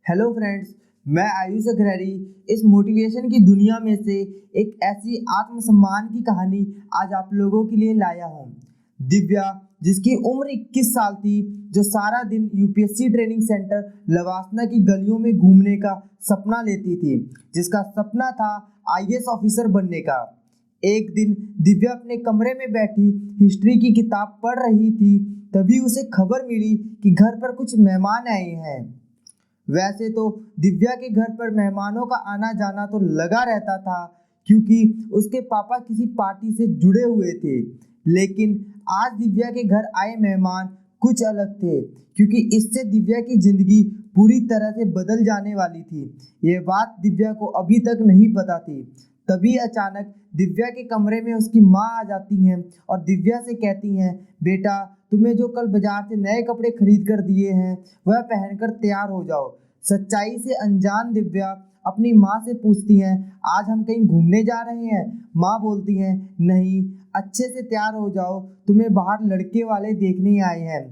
Hello friends, मैं आयुष अग्रहरी इस motivation की दुनिया में से एक ऐसी आत्मसम्मान की कहानी आज आप लोगों के लिए लाया हूँ। दिव्या, जिसकी उम्र 21 साल थी, जो सारा दिन यूपीएससी ट्रेनिंग सेंटर लवासना की गलियों में घूमने का सपना लेती थी, जिसका सपना था आईएएस ऑफिसर बनने का। एक दिन दिव्या अपने कमरे में बैठी हिस्ट्री की किताब पढ़ रही थी, तभी उसे खबर मिली कि घर पर कुछ मेहमान आए हैं। वैसे तो दिव्या के घर पर मेहमानों का आना जाना तो लगा रहता था, क्योंकि उसके पापा किसी पार्टी से जुड़े हुए थे। लेकिन आज दिव्या के घर आए मेहमान कुछ अलग थे, क्योंकि इससे दिव्या की जिंदगी पूरी तरह से बदल जाने वाली थी। ये बात दिव्या को अभी तक नहीं पता थी। तभी अचानक दिव्या के कमरे में उसकी माँ आ जाती हैं और दिव्या से कहती हैं, बेटा, तुम्हें जो कल बाजार से नए कपड़े खरीद कर दिए हैं वह पहनकर तैयार हो जाओ। सच्चाई से अनजान दिव्या अपनी माँ से पूछती हैं, आज हम कहीं घूमने जा रहे हैं? माँ बोलती हैं, नहीं, अच्छे से तैयार हो जाओ, तुम्हें बाहर लड़के वाले देखने आए हैं।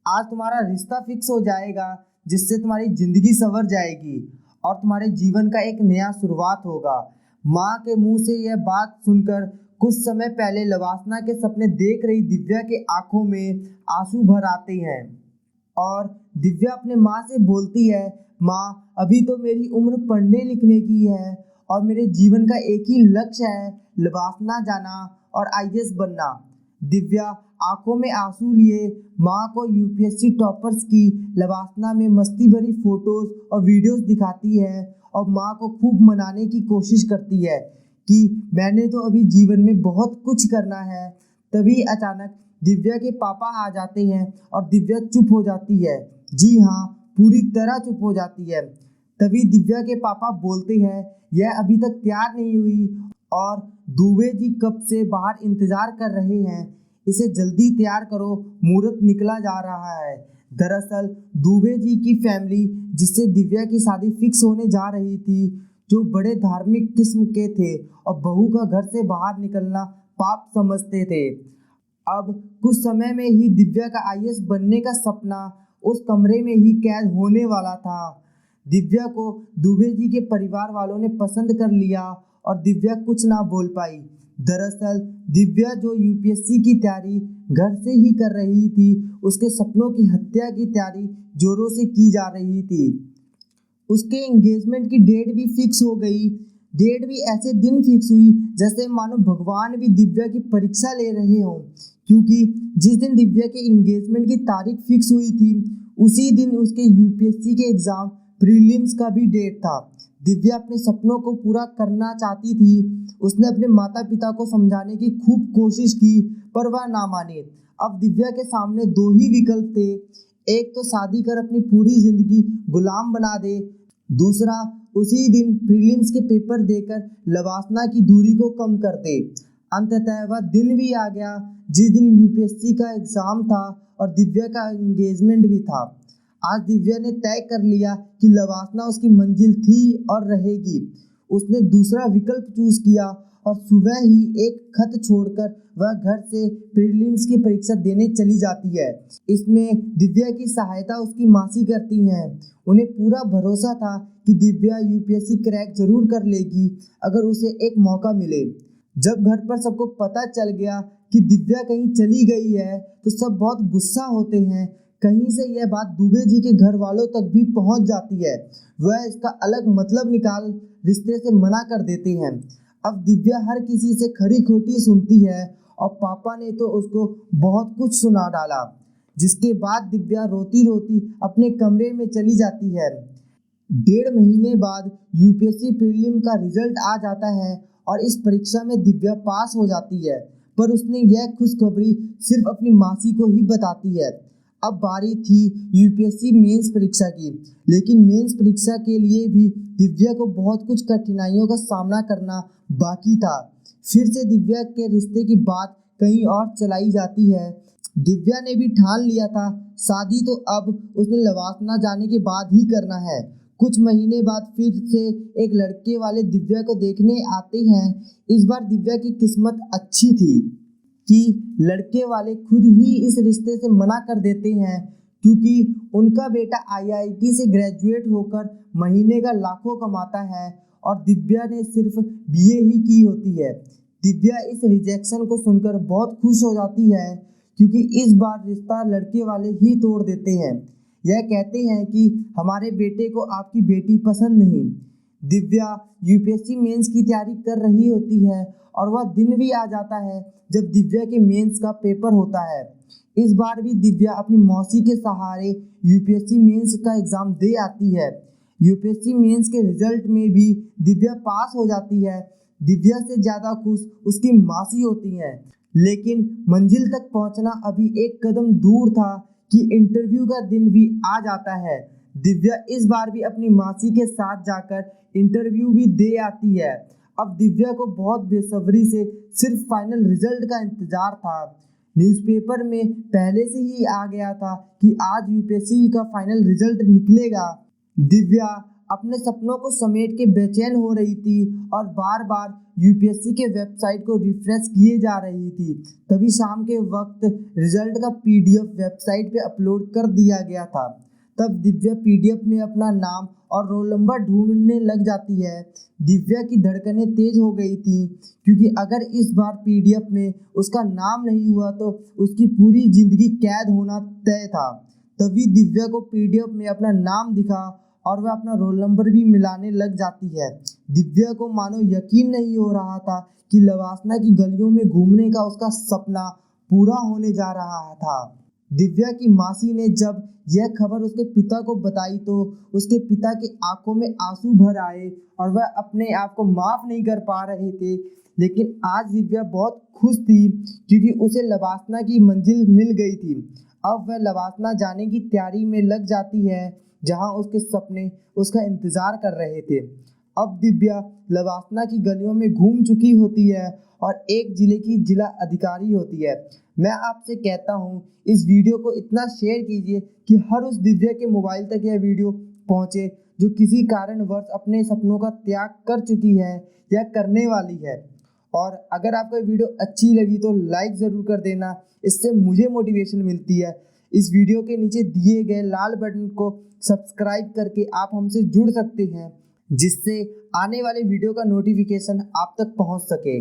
आज तुम्हारा रिश्ता फिक्स हो जाएगा, जिससे तुम्हारी जिंदगी संवर जाएगी और तुम्हारे जीवन का एक नया शुरुआत होगा। माँ के मुंह से यह बात सुनकर कुछ समय पहले लवासना के सपने देख रही दिव्या के आंखों में आंसू भर आते हैं और दिव्या अपने माँ से बोलती है, माँ, अभी तो मेरी उम्र पढ़ने लिखने की है और मेरे जीवन का एक ही लक्ष्य है, लवासना जाना और आईएएस बनना। दिव्या आंखों में आंसू लिए माँ को यूपीएससी टॉपर्स की लवासना में मस्ती भरी फोटोज और वीडियोस दिखाती है और माँ को खूब मनाने की कोशिश करती है कि मैंने तो अभी जीवन में बहुत कुछ करना है। तभी अचानक दिव्या के पापा आ जाते हैं और दिव्या चुप हो जाती है। जी हाँ, पूरी तरह चुप हो जाती है। तभी दिव्या के पापा बोलते हैं, यह अभी तक तैयार नहीं हुई और दुबे जी कब से बाहर इंतजार कर रहे हैं, इसे जल्दी तैयार करो, मुहूर्त निकला जा रहा है। दरअसल दुबे जी की फैमिली, जिससे दिव्या की शादी फिक्स होने जा रही थी, जो बड़े धार्मिक किस्म के थे और बहू का घर से बाहर निकलना पाप समझते थे। अब कुछ समय में ही दिव्या का आईएएस बनने का सपना उस कमरे में ही कैद होने वाला था। दिव्या को दुबे जी के परिवार वालों ने पसंद कर लिया और दिव्या कुछ ना बोल पाई। दरअसल दिव्या जो यूपीएससी की तैयारी घर से ही कर रही थी, उसके सपनों की हत्या की तैयारी जोरों से की जा रही थी। उसके एंगेजमेंट की डेट भी फिक्स हो गई। डेट भी ऐसे दिन फिक्स हुई जैसे मानो भगवान भी दिव्या की परीक्षा ले रहे हों, क्योंकि जिस दिन दिव्या के एंगेजमेंट की तारीख फिक्स हुई थी, उसी दिन उसके यूपीएससी के एग्जाम प्रीलिम्स का भी डेट था। दिव्या अपने सपनों को पूरा करना चाहती थी। उसने अपने माता पिता को समझाने की खूब कोशिश की, पर वह ना माने। अब दिव्या के सामने दो ही विकल्प थे, एक तो शादी कर अपनी पूरी जिंदगी गुलाम बना दे, दूसरा उसी दिन प्रीलिम्स के पेपर देकर लवासना की दूरी को कम कर दे। अंततः वह दिन भी आ गया जिस दिन यूपीएससी का एग्जाम था और दिव्या का एंगेजमेंट भी था। आज दिव्या ने तय कर लिया कि लवासना उसकी मंजिल थी और रहेगी। उसने दूसरा विकल्प चूज किया और सुबह ही एक खत छोड़कर वह घर से प्रीलिम्स की परीक्षा देने चली जाती है। इसमें दिव्या की सहायता उसकी मासी करती हैं। उन्हें पूरा भरोसा था कि दिव्या यूपीएससी क्रैक जरूर कर लेगी अगर उसे एक मौका मिले। जब घर पर सबको पता चल गया कि दिव्या कहीं चली गई है, तो सब बहुत गुस्सा होते हैं। कहीं से यह बात दुबे जी के घर वालों तक भी पहुंच जाती है। वह इसका अलग मतलब निकाल रिश्ते से मना कर देते हैं। अब दिव्या हर किसी से खरी खोटी सुनती है और पापा ने तो उसको बहुत कुछ सुना डाला, जिसके बाद दिव्या रोती रोती अपने कमरे में चली जाती है। 1.5 महीने बाद यूपीएससी प्रीलिम का रिजल्ट आ जाता है और इस परीक्षा में दिव्या पास हो जाती है, पर उसने यह खुशखबरी सिर्फ अपनी मासी को ही बताती है। अब बारी थी यूपीएससी मेंस परीक्षा की, लेकिन मेंस परीक्षा के लिए भी दिव्या को बहुत कुछ कठिनाइयों का सामना करना बाकी था। फिर से दिव्या के रिश्ते की बात कहीं और चलाई जाती है। दिव्या ने भी ठान लिया था, शादी तो अब उसने लवासना जाने के बाद ही करना है। कुछ महीने बाद फिर से एक लड़के वाले दिव्या को देखने आते हैं। इस बार दिव्या की किस्मत अच्छी थी कि लड़के वाले खुद ही इस रिश्ते से मना कर देते हैं, क्योंकि उनका बेटा आईआईटी से ग्रेजुएट होकर महीने का लाखों कमाता है और दिव्या ने सिर्फ बीए ही की होती है। दिव्या इस रिजेक्शन को सुनकर बहुत खुश हो जाती है क्योंकि इस बार रिश्ता लड़के वाले ही तोड़ देते हैं। यह कहते हैं कि हमारे बेटे को आपकी बेटी पसंद नहीं। दिव्या यूपीएससी मेंस की तैयारी कर रही होती है और वह दिन भी आ जाता है जब दिव्या के मेंस का पेपर होता है। इस बार भी दिव्या अपनी मौसी के सहारे यूपीएससी मेंस का एग्जाम दे आती है। यूपीएससी मेंस के रिजल्ट में भी दिव्या पास हो जाती है। दिव्या से ज्यादा खुश उसकी मासी होती हैं। लेकिन मंजिल तक पहुंचना अभी एक कदम दूर था कि इंटरव्यू का दिन भी आ जाता है। दिव्या इस बार भी अपनी मासी के साथ जाकर इंटरव्यू भी दे आती है। अब दिव्या को बहुत बेसब्री से सिर्फ फाइनल रिजल्ट का इंतजार था। न्यूज़पेपर में पहले से ही आ गया था कि आज यूपीएससी का फाइनल रिजल्ट निकलेगा। दिव्या अपने सपनों को समेट के बेचैन हो रही थी और बार बार यूपीएससी के वेबसाइट को रिफ्रेश किए जा रही थी। तभी शाम के वक्त रिजल्ट का पीडीएफ वेबसाइट पे अपलोड कर दिया गया था। तब दिव्या पीडीएफ में अपना नाम और रोल नंबर ढूंढने लग जाती है। दिव्या की धड़कनें तेज हो गई थी क्योंकि अगर इस बार पीडीएफ में उसका नाम नहीं हुआ तो उसकी पूरी जिंदगी कैद होना तय था। तभी दिव्या को पीडीएफ में अपना नाम दिखा और वह अपना रोल नंबर भी मिलाने लग जाती है। दिव्या को मानो यकीन नहीं हो रहा था कि लवासना की गलियों में घूमने का उसका सपना पूरा होने जा रहा था। दिव्या की मासी ने जब यह खबर उसके पिता को बताई तो उसके पिता की आंखों में आंसू भर आए और वह अपने आप को माफ नहीं कर पा रहे थे। लेकिन आज दिव्या बहुत खुश थी क्योंकि उसे लवासना की मंजिल मिल गई थी। अब वह लवासना जाने की तैयारी में लग जाती है जहां उसके सपने उसका इंतजार कर रहे थे। अब दिव्या लवासना की गलियों में घूम चुकी होती है और एक जिले की जिला अधिकारी होती है। मैं आपसे कहता हूँ इस वीडियो को इतना शेयर कीजिए कि हर उस दिव्या के मोबाइल तक यह वीडियो पहुँचे जो किसी कारणवश अपने सपनों का त्याग कर चुकी है या करने वाली है। और अगर आपको ये वीडियो अच्छी लगी तो लाइक ज़रूर कर देना, इससे मुझे मोटिवेशन मिलती है। इस वीडियो के नीचे दिए गए लाल बटन को सब्सक्राइब करके आप हमसे जुड़ सकते हैं जिससे आने वाले वीडियो का नोटिफिकेशन आप तक पहुंच सके।